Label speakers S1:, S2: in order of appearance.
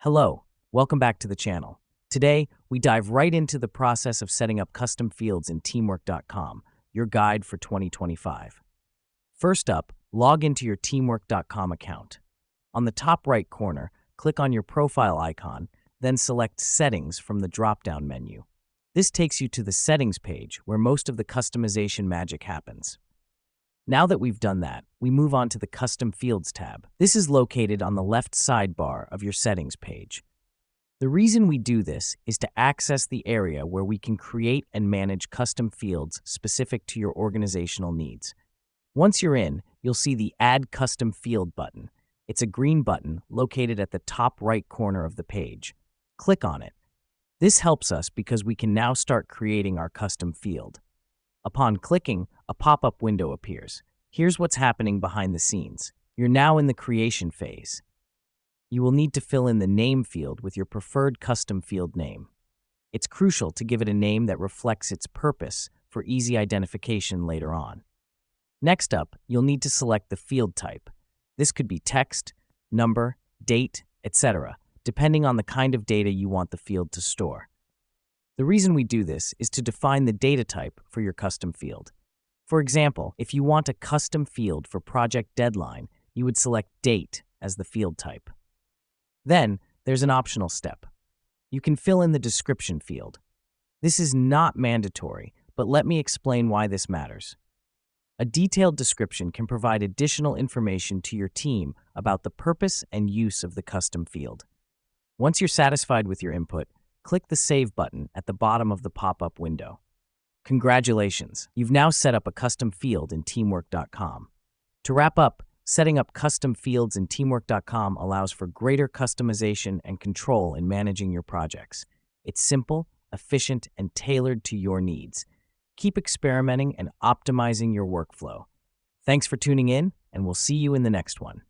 S1: Hello, welcome back to the channel. Today, we dive right into the process of setting up custom fields in teamwork.com, your guide for 2025. First up, log into your teamwork.com account. On the top right corner, click on your profile icon, then select Settings from the drop-down menu. This takes you to the Settings page where most of the customization magic happens. Now that we've done that, we move on to the Custom Fields tab. This is located on the left sidebar of your settings page. The reason we do this is to access the area where we can create and manage custom fields specific to your organizational needs. Once you're in, you'll see the Add Custom Field button. It's a green button located at the top right corner of the page. Click on it. This helps us because we can now start creating our custom field. Upon clicking, a pop-up window appears. Here's what's happening behind the scenes. You're now in the creation phase. You will need to fill in the name field with your preferred custom field name. It's crucial to give it a name that reflects its purpose for easy identification later on. Next up, you'll need to select the field type. This could be text, number, date, etc., depending on the kind of data you want the field to store. The reason we do this is to define the data type for your custom field. For example, if you want a custom field for project deadline, you would select date as the field type. Then, there's an optional step. You can fill in the description field. This is not mandatory, but let me explain why this matters. A detailed description can provide additional information to your team about the purpose and use of the custom field. Once you're satisfied with your input, click the Save button at the bottom of the pop-up window. Congratulations, you've now set up a custom field in teamwork.com. To wrap up, setting up custom fields in teamwork.com allows for greater customization and control in managing your projects. It's simple, efficient, and tailored to your needs. Keep experimenting and optimizing your workflow. Thanks for tuning in, and we'll see you in the next one.